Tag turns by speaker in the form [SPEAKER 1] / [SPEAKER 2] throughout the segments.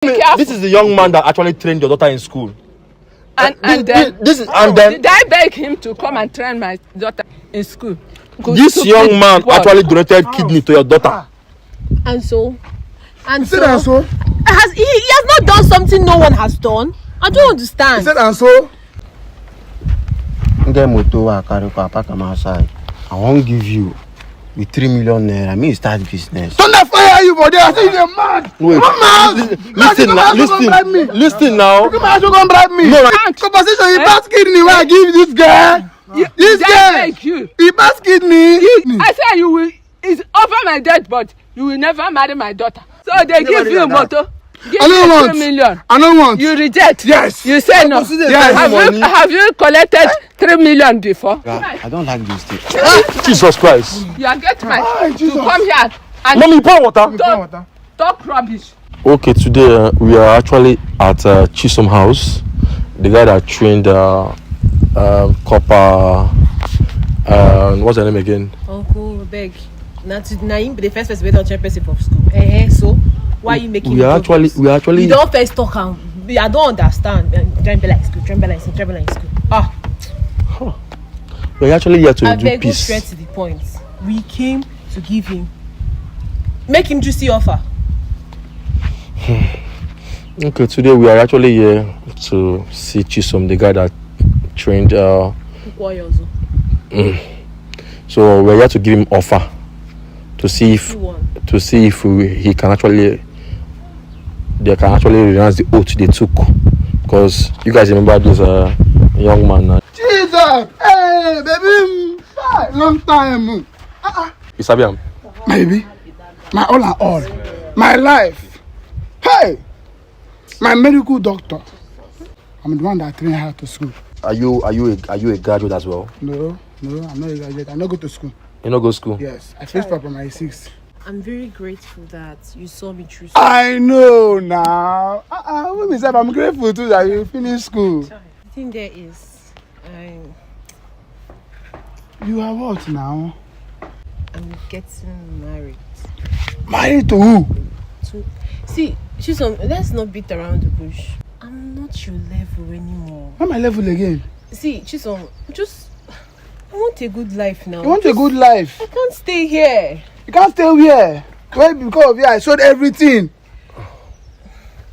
[SPEAKER 1] This is the young man that actually trained your daughter in school.
[SPEAKER 2] Did I beg him to come and train my daughter in school?
[SPEAKER 1] This young man actually donated kidney to your daughter.
[SPEAKER 3] And so?
[SPEAKER 4] He said and so?
[SPEAKER 3] He has not done something no one has done. I don't understand.
[SPEAKER 4] He said and so?
[SPEAKER 1] I won't give you the 3 million naira. I mean, start business.
[SPEAKER 4] Don't fire you, buddy. I think you're mad.
[SPEAKER 1] Wait. Listen now.
[SPEAKER 4] You come come bribe me.
[SPEAKER 1] No,
[SPEAKER 4] compensation. He pass kidney. Why I give this guy? This guy. He pass kidney.
[SPEAKER 2] I said you will. It's over my death, but you will never marry my daughter. So they give you a motor. Give you 3 million.
[SPEAKER 4] I don't want.
[SPEAKER 2] You reject.
[SPEAKER 4] Yes.
[SPEAKER 2] You say no.
[SPEAKER 4] Yes.
[SPEAKER 2] Have you collected 3 million before?
[SPEAKER 1] I don't like this thing. Jesus Christ.
[SPEAKER 2] You are getting my to come here and
[SPEAKER 1] Mommy, pour water.
[SPEAKER 2] Talk rubbish.
[SPEAKER 1] Okay, today we are actually at Chisom House. The guy that trained Copper. What's her name again?
[SPEAKER 3] Uncle Beg. Now him be the first person without chairperson of school. So why are you making?
[SPEAKER 1] We are actually. You
[SPEAKER 3] don't first talk I don't understand. Tremble like school.
[SPEAKER 1] We're actually here to do
[SPEAKER 3] go
[SPEAKER 1] peace.
[SPEAKER 3] straight to the point. We came to give him. Make him juicy offer.
[SPEAKER 1] Okay, today we are actually here to see Chisom, the guy that trained. So we're here to give him offer to see if he can actually renounce the oath they took, because you guys remember this young man.
[SPEAKER 4] Jesus, hey baby, long time.
[SPEAKER 1] You sabi him?
[SPEAKER 4] Maybe my all and all, my life. Hey, my medical doctor. I'm the one that trained her to school.
[SPEAKER 1] Are you a graduate as well?
[SPEAKER 4] No, I'm not a graduate. I don't go to school.
[SPEAKER 1] You not go to school?
[SPEAKER 4] Yes, I finished proper my 6.
[SPEAKER 3] I'm very grateful that you saw me through.
[SPEAKER 4] I know now. I'm grateful too that you finished school.
[SPEAKER 3] The thing there is,
[SPEAKER 4] you are what now?
[SPEAKER 3] I'm getting married.
[SPEAKER 4] Married to who?
[SPEAKER 3] See, Chisom, let's not beat around the bush. I'm not your level anymore.
[SPEAKER 4] Not my level again.
[SPEAKER 3] See, Chisom, I want a good life now.
[SPEAKER 4] You want a good life?
[SPEAKER 3] I can't stay here.
[SPEAKER 4] You can't stay here. Well, because of here, I sold everything.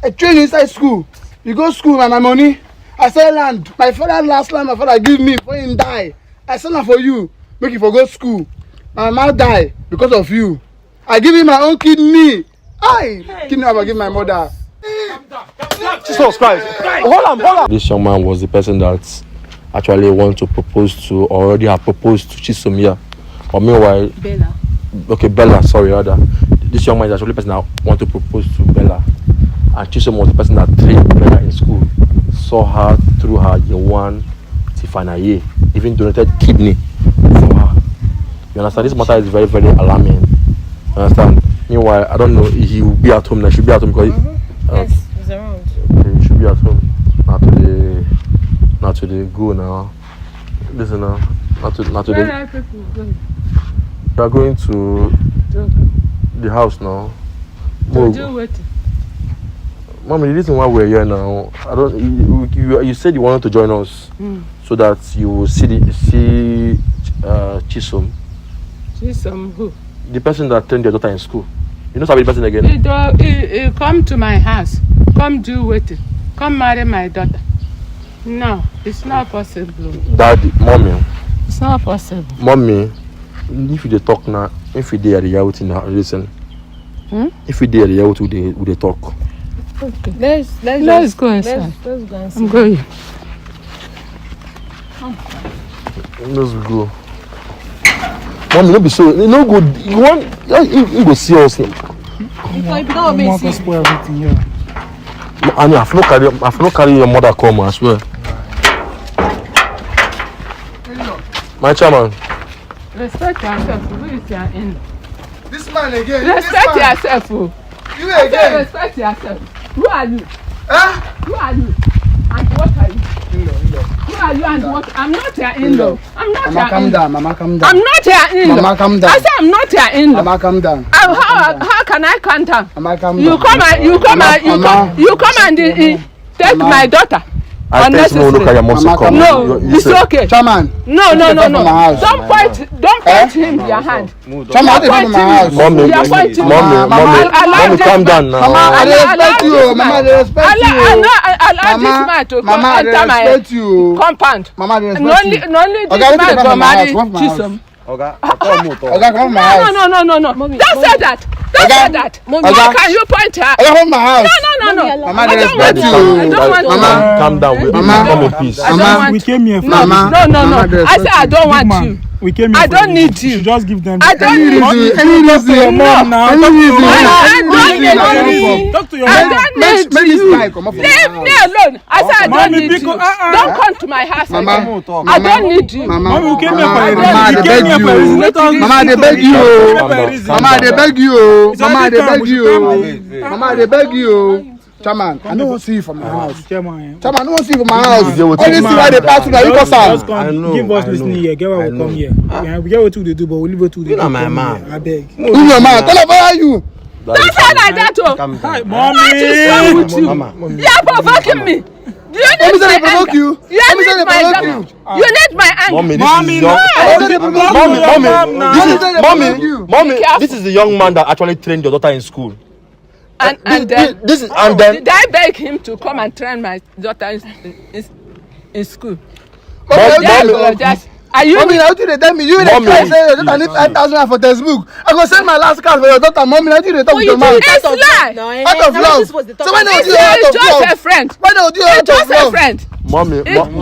[SPEAKER 4] I trained inside school. You go to school and my money. I sell land. My last land my father give me before he die. I sell land for you. Make you for go to school. My mama die because of you. I give him my own kidney. Kidney I give my mother.
[SPEAKER 1] Jesus Christ. Hold on. This young man was the person that actually wanted to propose to, or already have proposed to Chisom here. Or meanwhile,
[SPEAKER 3] Bella.
[SPEAKER 1] Okay, Bella, sorry, rather. This young man is actually the person that wanted to propose to Bella. And Chisom was the person that trained Bella in school. Saw her through her year 1 till final year. Even donated kidney for her. You understand? This matter is very, very alarming. You understand? Meanwhile, I don't know, he will be at home now. He should be at home because
[SPEAKER 3] yes, he's around.
[SPEAKER 1] Okay, he should be at home. Not to the go now. Listen now. Not to the. You are going to the house now. Mommy, the reason why we're here now, you said you wanted to join us so that you will see Chisom.
[SPEAKER 2] Chisom who?
[SPEAKER 1] The person that trained your daughter in school. You know the person again?
[SPEAKER 2] He come to my house. Come do wetin. Come marry my daughter. No, it's not possible.
[SPEAKER 1] Daddy, mommy.
[SPEAKER 2] It's not possible.
[SPEAKER 1] Mommy, if you talk now, if you dare the youth now, listen. If you dare the youth, would they talk?
[SPEAKER 2] Okay. Let's go inside.
[SPEAKER 3] Let's go inside.
[SPEAKER 2] I'm going.
[SPEAKER 1] Let's go. Mommy, don't be so. No good. You want? You go see us.
[SPEAKER 4] Spoil everything here.
[SPEAKER 1] I mean, I've not carry your mother come, I swear. My chairman.
[SPEAKER 2] Respect yourself. Who is your end?
[SPEAKER 4] This man again.
[SPEAKER 2] Respect yourself.
[SPEAKER 4] You again.
[SPEAKER 2] Respect yourself. Who are you?
[SPEAKER 4] Huh?
[SPEAKER 2] Who are you? And what are you? Who are you and what? I'm not your in-law. I'm not
[SPEAKER 4] Mama,
[SPEAKER 2] your
[SPEAKER 4] calm
[SPEAKER 2] in-law.
[SPEAKER 4] down. Mama, calm down.
[SPEAKER 2] I'm not your in-law.
[SPEAKER 4] Mama, calm down.
[SPEAKER 2] I said I'm not your in-law.
[SPEAKER 4] Mama, calm down.
[SPEAKER 2] How can I calm down?
[SPEAKER 4] Mama, calm down.
[SPEAKER 2] You come and take my daughter.
[SPEAKER 1] I think someone look at your mom.
[SPEAKER 2] No, it's okay.
[SPEAKER 4] Chairman.
[SPEAKER 2] No. Don't point him your hand.
[SPEAKER 4] Chairman, I my house.
[SPEAKER 1] Mommy, calm down now.
[SPEAKER 4] Mama, I respect you. Mama, I respect you.
[SPEAKER 2] Allow this man to come enter my compound.
[SPEAKER 4] Mama, I respect you.
[SPEAKER 2] No, only this man go marry Chisom.
[SPEAKER 4] Oga, come my house.
[SPEAKER 2] No. Don't say that. Don't say that. How can you point her?
[SPEAKER 4] Oga, come my house.
[SPEAKER 2] No.
[SPEAKER 4] Mama, I respect you.
[SPEAKER 2] I don't want
[SPEAKER 4] Mama,
[SPEAKER 1] calm down. Come in peace.
[SPEAKER 4] Mama,
[SPEAKER 5] we came here for
[SPEAKER 2] No. I said I don't want
[SPEAKER 5] man.
[SPEAKER 2] you.
[SPEAKER 5] We came here
[SPEAKER 2] I
[SPEAKER 5] for
[SPEAKER 2] don't
[SPEAKER 5] you.
[SPEAKER 2] need you.
[SPEAKER 5] You should just give them.
[SPEAKER 2] I don't need you.
[SPEAKER 4] any reason.
[SPEAKER 5] Mom now.
[SPEAKER 4] Any reason.
[SPEAKER 5] Talk to your
[SPEAKER 2] I
[SPEAKER 5] mom.
[SPEAKER 2] don't need you. Leave me alone. I said I don't need you. Don't come to my house again. I don't need you.
[SPEAKER 5] Mom, we came here for a
[SPEAKER 4] Mama,
[SPEAKER 5] reason.
[SPEAKER 4] they
[SPEAKER 5] We came
[SPEAKER 4] beg
[SPEAKER 5] here for a reason.
[SPEAKER 4] you.
[SPEAKER 5] Let us
[SPEAKER 4] Mama, they beg you. Mama, they beg you.
[SPEAKER 5] It's
[SPEAKER 4] Mama,
[SPEAKER 5] already
[SPEAKER 4] they
[SPEAKER 5] time,
[SPEAKER 4] beg
[SPEAKER 5] we should
[SPEAKER 4] you.
[SPEAKER 5] come.
[SPEAKER 4] Mama, they beg you. Chairman, I don't want to see you from my house.
[SPEAKER 5] Chairman,
[SPEAKER 4] Chairman, I don't want to see you from my house.
[SPEAKER 1] They will
[SPEAKER 4] All this
[SPEAKER 1] take
[SPEAKER 4] thing why they pass through, now you cause
[SPEAKER 5] just
[SPEAKER 4] am.
[SPEAKER 5] come, give us listening here. Get why we come here. Yeah, we get what they do, but we leave what they do.
[SPEAKER 6] not my man.
[SPEAKER 5] I beg.
[SPEAKER 4] Who's your man? Tell her where are you?
[SPEAKER 2] Don't say like that, oh.
[SPEAKER 5] Hi,
[SPEAKER 2] What is wrong
[SPEAKER 5] mommy.
[SPEAKER 2] with you? You're provoking me. You
[SPEAKER 4] Let me
[SPEAKER 2] need
[SPEAKER 4] say
[SPEAKER 2] my
[SPEAKER 4] they provoke
[SPEAKER 2] anger.
[SPEAKER 4] you.
[SPEAKER 2] You
[SPEAKER 4] Let me say
[SPEAKER 2] need
[SPEAKER 4] they
[SPEAKER 2] my
[SPEAKER 4] provoke
[SPEAKER 2] anger.
[SPEAKER 4] you.
[SPEAKER 2] You need my anger.
[SPEAKER 1] Mommy,
[SPEAKER 5] Mommy,
[SPEAKER 1] this is the young man that actually trained your daughter in school.
[SPEAKER 2] And then did I beg him to come and train my daughter in school? Are you?
[SPEAKER 4] Mommy, now you tell me you dey try say your daughter need 5,000 for textbook. I go send my last card for your daughter. Mommy, now you dey talk with your mouth.
[SPEAKER 2] It's lie.
[SPEAKER 4] Out of love. So why not do out
[SPEAKER 2] It's
[SPEAKER 4] of
[SPEAKER 2] just a
[SPEAKER 4] love?
[SPEAKER 2] friend.
[SPEAKER 4] Why not do
[SPEAKER 2] It's
[SPEAKER 4] out of
[SPEAKER 2] just a
[SPEAKER 4] love?
[SPEAKER 2] friend.
[SPEAKER 1] Mommy,
[SPEAKER 2] Wait, calm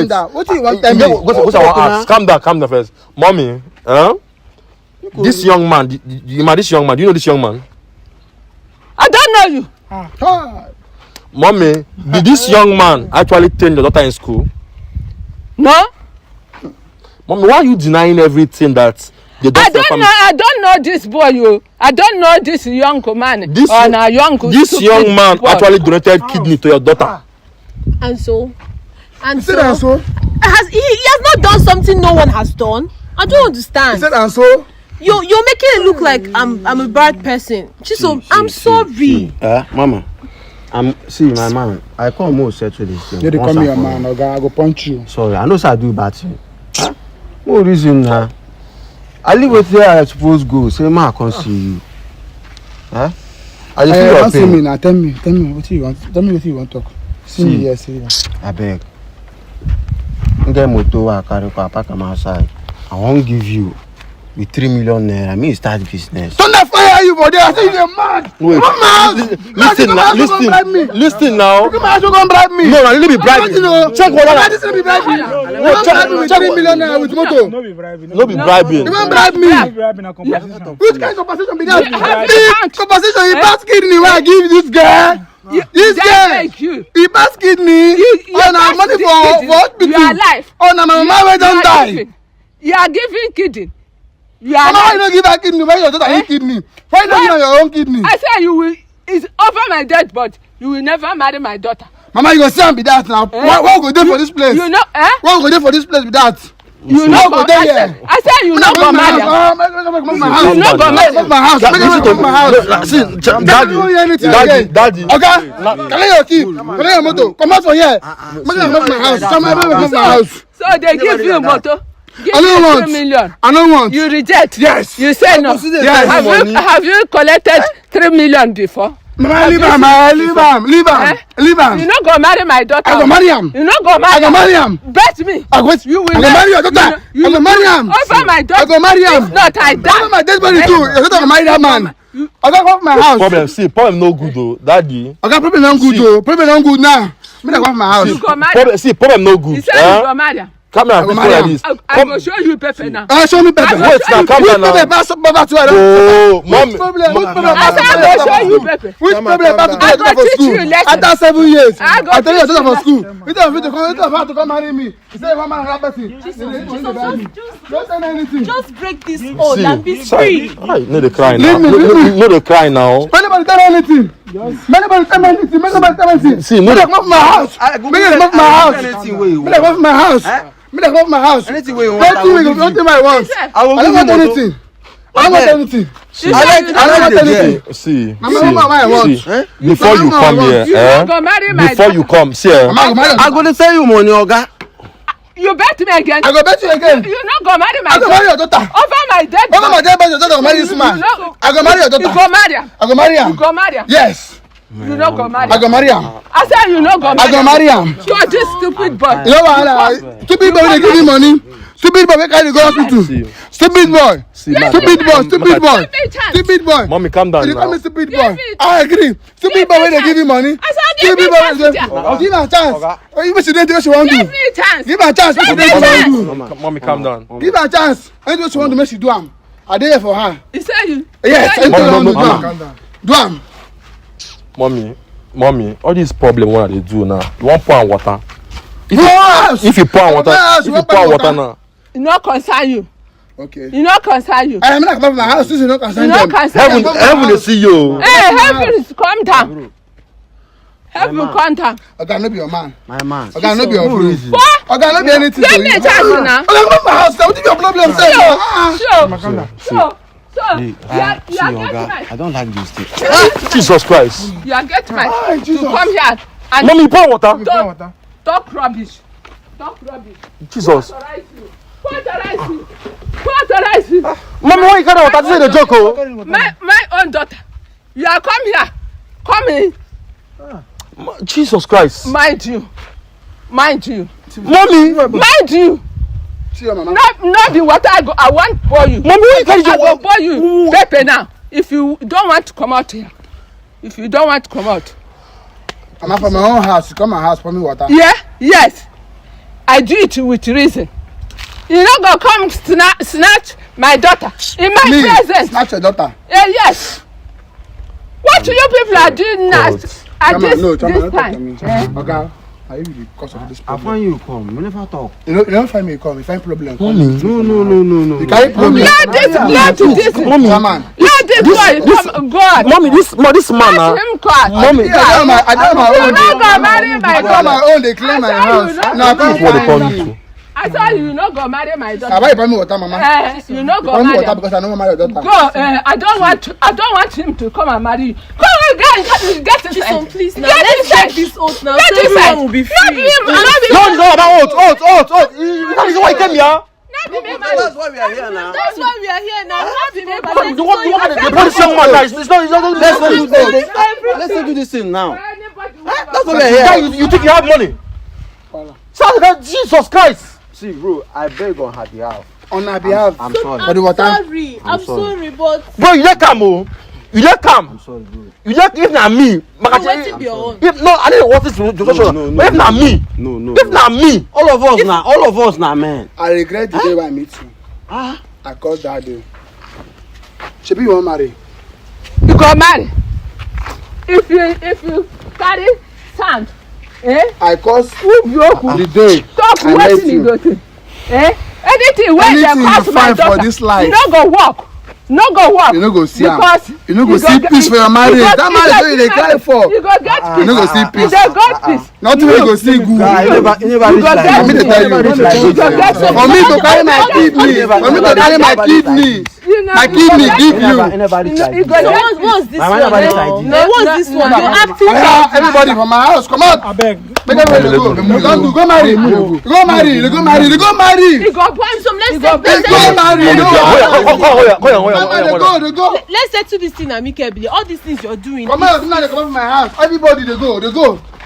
[SPEAKER 2] down.
[SPEAKER 4] What do you want to
[SPEAKER 1] Calm down first. Mommy, this young man, do you know this young man?
[SPEAKER 2] I don't know you.
[SPEAKER 1] Mommy, did this young man actually train your daughter in school?
[SPEAKER 2] No.
[SPEAKER 1] Mommy, why are you denying everything that the doctor
[SPEAKER 2] I don't know this boy, you. I don't know this young man.
[SPEAKER 1] This young man actually donated kidney to your daughter.
[SPEAKER 3] And so
[SPEAKER 4] He said and so.
[SPEAKER 3] he has not done something no one has done. I don't understand.
[SPEAKER 4] He said and so.
[SPEAKER 3] You're making it look like I'm a bad person. Chisom, I'm sorry.
[SPEAKER 6] Mama, see my man. I come more settle this thing.
[SPEAKER 4] You dey call me your man, Oga. I go punch you.
[SPEAKER 6] Sorry, I know say I do bad thing. No reason now. I leave with where I suppose go. Say ma I come see you. I just feel your
[SPEAKER 4] see
[SPEAKER 6] pain.
[SPEAKER 4] me now. Tell me what you want. Tell me what you want to talk. See me here, see me.
[SPEAKER 6] I beg. Get motor I carry for park am outside. I won't give you with 3 million naira. Me start business.
[SPEAKER 4] Thunder fire you for there. I say you're mad.
[SPEAKER 1] Wait, listen now.
[SPEAKER 4] You might as well come bribe me.
[SPEAKER 1] No, let me bribe you. Check what I
[SPEAKER 4] This will be bribing.
[SPEAKER 1] check
[SPEAKER 4] with 3 million naira with motor.
[SPEAKER 5] No be bribing.
[SPEAKER 1] No be bribing.
[SPEAKER 4] You want bribe me?
[SPEAKER 5] No be bribing. A compensation.
[SPEAKER 4] Which kind of compensation be that?
[SPEAKER 2] Yeah.
[SPEAKER 4] Compensation, he pass kidney where I give this girl. This girl, he pass kidney. On our money for hospital.
[SPEAKER 2] You are alive.
[SPEAKER 4] On our mama wey don die.
[SPEAKER 2] You are giving kidney. You are
[SPEAKER 4] Mama, why
[SPEAKER 2] alive.
[SPEAKER 4] you no give her kidney when your daughter need kidney? Why you no give her your own kidney?
[SPEAKER 2] I say you will. It's over my dead body. You will never marry my daughter.
[SPEAKER 4] Mama, you go see am be that now. Why we go dey for this place?
[SPEAKER 2] You know,
[SPEAKER 4] Why we go dey for this place be that?
[SPEAKER 2] You
[SPEAKER 4] No
[SPEAKER 2] know,
[SPEAKER 4] go dey here.
[SPEAKER 2] I said you not go marry am.
[SPEAKER 4] You
[SPEAKER 2] no go marry am.
[SPEAKER 4] my house. Make my house.
[SPEAKER 1] See, daddy.
[SPEAKER 4] Okay, collect your key. Collect your motor. Come out from here. Make my house. Come out from my house.
[SPEAKER 2] So they give you motor. Give
[SPEAKER 4] I don't
[SPEAKER 2] you
[SPEAKER 4] want.
[SPEAKER 2] 3 million.
[SPEAKER 4] I don't want.
[SPEAKER 2] You reject.
[SPEAKER 4] Yes.
[SPEAKER 2] You say no.
[SPEAKER 4] Yes.
[SPEAKER 2] Have you collected 3 million before?
[SPEAKER 4] Mama, leave am. Leave am.
[SPEAKER 2] You not go marry my daughter.
[SPEAKER 4] I go marry am.
[SPEAKER 2] You not go marry.
[SPEAKER 4] I go marry am.
[SPEAKER 2] Bet me.
[SPEAKER 4] I go.
[SPEAKER 2] You will
[SPEAKER 4] I go marry your daughter. I go marry am.
[SPEAKER 2] Over my daughter.
[SPEAKER 4] I go marry am.
[SPEAKER 2] If not, I die.
[SPEAKER 4] Over my dead body too. Your daughter go marry that man. I go come my house.
[SPEAKER 1] Problem no good though, daddy.
[SPEAKER 4] Okay, problem no good though. Problem no good now. Me dey come my house.
[SPEAKER 2] You go marry.
[SPEAKER 1] Problem no good.
[SPEAKER 2] You say you go marry.
[SPEAKER 1] Come here, before like this.
[SPEAKER 2] I go show you pepper now.
[SPEAKER 4] Show me pepper.
[SPEAKER 1] Wait, now calm down now.
[SPEAKER 4] Which pepper pass Baba to her?
[SPEAKER 1] Oh,
[SPEAKER 4] Which problem? Which problem
[SPEAKER 2] I
[SPEAKER 4] pass
[SPEAKER 2] said I go show you pepper.
[SPEAKER 4] Which problem pass to
[SPEAKER 2] I
[SPEAKER 4] her
[SPEAKER 2] go
[SPEAKER 4] for
[SPEAKER 2] teach
[SPEAKER 4] school?
[SPEAKER 2] you lesson.
[SPEAKER 4] After 7 years,
[SPEAKER 2] I go
[SPEAKER 4] I tell you
[SPEAKER 2] teach
[SPEAKER 4] your daughter
[SPEAKER 2] you
[SPEAKER 4] for school. You tell me to come marry me. You say one man and that person. Don't say anything.
[SPEAKER 3] Just break this hold and be
[SPEAKER 1] Sorry,
[SPEAKER 3] free.
[SPEAKER 1] no dey cry now.
[SPEAKER 4] Leave me.
[SPEAKER 1] No dey cry now.
[SPEAKER 4] When anybody nobody tell me anything. Make nobody tell me anything. Make nobody tell me anything.
[SPEAKER 1] See,
[SPEAKER 4] Make them come from my house. Make them come from my house.
[SPEAKER 6] Anything where you
[SPEAKER 4] Make them come from my house. Make them come from my house.
[SPEAKER 6] Anything where you want.
[SPEAKER 4] Anything I want.
[SPEAKER 6] I will
[SPEAKER 4] I don't want anything. I don't want anything. I don't want anything.
[SPEAKER 1] See,
[SPEAKER 4] Before
[SPEAKER 1] you come here, before you come, see,
[SPEAKER 6] I go to tell you money, Oga.
[SPEAKER 2] You bet me again.
[SPEAKER 4] I go bet you again.
[SPEAKER 2] You not go marry my
[SPEAKER 4] I go marry your daughter.
[SPEAKER 2] Over my dead.
[SPEAKER 4] Over my dead body, your daughter go marry this man. I go marry your daughter.
[SPEAKER 2] You go marry her.
[SPEAKER 4] I go marry
[SPEAKER 2] You
[SPEAKER 4] him.
[SPEAKER 2] go marry her.
[SPEAKER 4] Yes.
[SPEAKER 2] You not go marry
[SPEAKER 4] I go marry him.
[SPEAKER 2] I said you not go marry
[SPEAKER 4] I go marry him.
[SPEAKER 2] You are this stupid boy.
[SPEAKER 4] You know what? Stupid boy, they give me money. Stupid boy, we carry go hospital. Stupid boy. Stupid boy. Stupid boy. Stupid boy.
[SPEAKER 1] Mommy, calm down
[SPEAKER 4] You call me
[SPEAKER 1] now.
[SPEAKER 4] stupid boy. I agree. Stupid boy, when they give you money. Stupid boy, give her a chance. You she don't do what she want to
[SPEAKER 2] Give
[SPEAKER 4] do.
[SPEAKER 2] me a chance.
[SPEAKER 4] Give her a chance. What she don't want to do.
[SPEAKER 1] Mommy, calm down.
[SPEAKER 4] Give her a chance. Anything what she want to make she do am. I dey here for her.
[SPEAKER 2] He said you.
[SPEAKER 4] Yes. Anything
[SPEAKER 1] Mama,
[SPEAKER 4] she want to
[SPEAKER 1] mama.
[SPEAKER 4] do am.
[SPEAKER 1] Mommy, all these problem what they do now. You want pour on water?
[SPEAKER 4] Yes.
[SPEAKER 1] If you pour on water,
[SPEAKER 4] Yes,
[SPEAKER 1] if
[SPEAKER 4] you
[SPEAKER 1] you
[SPEAKER 4] want
[SPEAKER 1] pour on
[SPEAKER 4] water?
[SPEAKER 1] water now,
[SPEAKER 2] You not concern you.
[SPEAKER 4] Okay.
[SPEAKER 2] You not concern you.
[SPEAKER 4] I am not coming from my house. This is not
[SPEAKER 2] You
[SPEAKER 4] concern
[SPEAKER 2] not
[SPEAKER 4] them.
[SPEAKER 2] concern you.
[SPEAKER 1] heaven they see you.
[SPEAKER 2] Hey, heaven, calm down. Heaven, calm down.
[SPEAKER 4] Okay, no be your man.
[SPEAKER 6] My man.
[SPEAKER 4] Okay, no be your bro.
[SPEAKER 2] What?
[SPEAKER 4] Okay, no be anything.
[SPEAKER 2] Give me a chance now.
[SPEAKER 4] Okay, come from my house. What is your problem? Say
[SPEAKER 2] So, you are getting my.
[SPEAKER 6] I don't like this thing.
[SPEAKER 1] Jesus Christ.
[SPEAKER 2] You are getting my.
[SPEAKER 4] Hi,
[SPEAKER 2] To
[SPEAKER 4] Jesus.
[SPEAKER 2] come here and
[SPEAKER 1] Mommy, pour water.
[SPEAKER 2] talk rubbish. Talk rubbish.
[SPEAKER 1] Jesus.
[SPEAKER 2] Who authorized you? Who authorized you?
[SPEAKER 1] Mommy, why you carry water? This is a joke, oh.
[SPEAKER 2] My own daughter. You are come here. Come in.
[SPEAKER 1] Jesus Christ.
[SPEAKER 2] Mind you. Mind you.
[SPEAKER 1] Mommy.
[SPEAKER 2] Mind you.
[SPEAKER 4] See your mama.
[SPEAKER 2] Not the water I want for you.
[SPEAKER 1] Mommy, why you carry
[SPEAKER 2] I
[SPEAKER 1] your
[SPEAKER 2] will
[SPEAKER 1] water?
[SPEAKER 2] pour you pepper now. If you don't want to come out here. If you don't want to come out.
[SPEAKER 4] I'm from my own house. You come my house for me water.
[SPEAKER 2] Yeah, yes. I do it with reason. You not gonna come snatch my daughter in my
[SPEAKER 4] Please,
[SPEAKER 2] presence.
[SPEAKER 4] snatch your daughter.
[SPEAKER 2] Yes. What you people are doing now at this
[SPEAKER 4] don't talk to
[SPEAKER 2] time?
[SPEAKER 4] me. Okay. Are you the cause of this
[SPEAKER 6] I
[SPEAKER 4] problem?
[SPEAKER 6] find you come. We never talk.
[SPEAKER 4] You don't find me come. You find problem.
[SPEAKER 1] Mommy.
[SPEAKER 6] No.
[SPEAKER 4] You carry problem.
[SPEAKER 2] Let this
[SPEAKER 1] Mommy.
[SPEAKER 4] Come on.
[SPEAKER 2] let this boy come go out.
[SPEAKER 1] Mommy, this man
[SPEAKER 2] Let
[SPEAKER 1] now.
[SPEAKER 2] him go out.
[SPEAKER 1] Mommy.
[SPEAKER 4] I don't my
[SPEAKER 2] You
[SPEAKER 4] own.
[SPEAKER 2] not gonna marry my
[SPEAKER 4] I don't
[SPEAKER 2] daughter.
[SPEAKER 4] my own. They clear my
[SPEAKER 2] I saw
[SPEAKER 4] house.
[SPEAKER 2] you not
[SPEAKER 4] Now
[SPEAKER 1] This is what they
[SPEAKER 4] come
[SPEAKER 1] call
[SPEAKER 4] find
[SPEAKER 1] me
[SPEAKER 4] me.
[SPEAKER 1] to.
[SPEAKER 2] I saw you not gonna marry my
[SPEAKER 4] I
[SPEAKER 2] daughter.
[SPEAKER 4] buy you water, mama.
[SPEAKER 2] You not
[SPEAKER 4] Buy
[SPEAKER 2] gonna
[SPEAKER 4] me
[SPEAKER 2] marry
[SPEAKER 4] water
[SPEAKER 2] her.
[SPEAKER 4] because I don't marry your daughter.
[SPEAKER 2] Go. I don't want him to come and marry you. Come on, get inside.
[SPEAKER 3] Chisom, please now.
[SPEAKER 2] Get
[SPEAKER 3] Let's
[SPEAKER 2] inside.
[SPEAKER 3] take this oath now.
[SPEAKER 2] Get
[SPEAKER 3] So
[SPEAKER 2] inside.
[SPEAKER 3] everyone will be free.
[SPEAKER 2] Not him.
[SPEAKER 1] No, it's not about oath. That is why you came here.
[SPEAKER 2] Not him.
[SPEAKER 6] That's why we are here now.
[SPEAKER 3] That's why we are here now. Not the
[SPEAKER 1] The one young man now. It's not.
[SPEAKER 6] Let's do this thing now. That's why we are
[SPEAKER 1] Why
[SPEAKER 6] here.
[SPEAKER 1] you think you have money? Jesus Christ.
[SPEAKER 6] See, bro, I beg on her behalf.
[SPEAKER 4] On our behalf.
[SPEAKER 6] I'm sorry.
[SPEAKER 4] For the water.
[SPEAKER 3] I'm sorry, but
[SPEAKER 1] Bro, you let come, oh. You let come.
[SPEAKER 6] I'm sorry, bro.
[SPEAKER 1] You let if na me.
[SPEAKER 3] waiting be your own.
[SPEAKER 1] If no, I didn't want this to show.
[SPEAKER 6] No.
[SPEAKER 1] But if na me.
[SPEAKER 6] No.
[SPEAKER 1] If na me.
[SPEAKER 6] All of us now, man.
[SPEAKER 4] I regret the day when I meet you. I caused that day. Shebi you wan marry?
[SPEAKER 2] You go marry. If you carry sand,
[SPEAKER 4] I caused
[SPEAKER 2] yoku.
[SPEAKER 4] the day
[SPEAKER 2] Talk
[SPEAKER 4] I met
[SPEAKER 2] wetin you
[SPEAKER 4] you.
[SPEAKER 2] go do. Anything wey dey
[SPEAKER 4] Anything you
[SPEAKER 2] cost my
[SPEAKER 4] find for
[SPEAKER 2] daughter,
[SPEAKER 4] this life.
[SPEAKER 2] you no go work. No go work.
[SPEAKER 4] You no go see am.
[SPEAKER 2] Because
[SPEAKER 4] You no go see peace for your marriage. That marriage wey you dey cry for.
[SPEAKER 2] You go get peace.
[SPEAKER 4] You no go see
[SPEAKER 2] You
[SPEAKER 4] peace.
[SPEAKER 2] dey get peace.
[SPEAKER 4] Nothing wey you go see good.
[SPEAKER 6] You never
[SPEAKER 2] You
[SPEAKER 6] reach
[SPEAKER 2] go
[SPEAKER 6] like
[SPEAKER 2] get
[SPEAKER 4] me to tell you.
[SPEAKER 2] You go get
[SPEAKER 4] For me to carry my kidney. For me to carry my kidney. My kidney give you.
[SPEAKER 6] never reach like
[SPEAKER 2] You
[SPEAKER 6] this.
[SPEAKER 2] go
[SPEAKER 3] So
[SPEAKER 2] get
[SPEAKER 3] what's this
[SPEAKER 6] My
[SPEAKER 3] one?
[SPEAKER 6] man never
[SPEAKER 3] now?
[SPEAKER 6] decided.
[SPEAKER 3] No, what's this one? You're acting
[SPEAKER 4] Everybody from my house, come out.
[SPEAKER 5] I beg.
[SPEAKER 4] Make everybody go. Don't do. Go marry. Go marry. Go marry. Go marry.
[SPEAKER 2] you go born
[SPEAKER 3] Some let's
[SPEAKER 2] go
[SPEAKER 3] take
[SPEAKER 4] Go marry. They go.
[SPEAKER 3] let's settle this thing amicably. All these things you're doing.
[SPEAKER 4] Come out. Now they come out from my house. Everybody they go.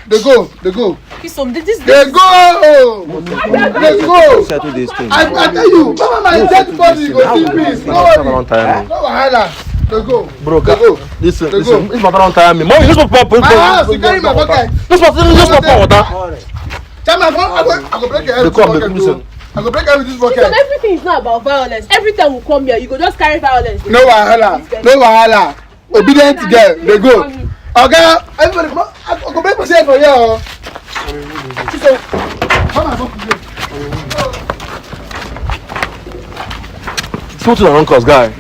[SPEAKER 3] Chisom, this
[SPEAKER 4] They go. They go.
[SPEAKER 6] Settle this thing.
[SPEAKER 4] I tell you, Mama, my dead body go see peace. No worry.
[SPEAKER 1] Don't tire me.
[SPEAKER 4] No wahala. They go.
[SPEAKER 1] Bro,
[SPEAKER 4] They go.
[SPEAKER 1] listen.
[SPEAKER 4] They go.
[SPEAKER 1] This matter don't tire me. Mommy, just pop.
[SPEAKER 4] My house, you carry my bucket.
[SPEAKER 1] Just pop water.
[SPEAKER 4] Chairman, I go break your head with this bucket too. I go break your head with this
[SPEAKER 3] Chisom,
[SPEAKER 4] bucket.
[SPEAKER 3] everything is not about violence. Every time we come here, you go just carry violence.
[SPEAKER 4] No wahala. Obedient girl, they go. Okay, everybody, I go break my head for you. Come on, come on.
[SPEAKER 1] It's not to the uncle's guy.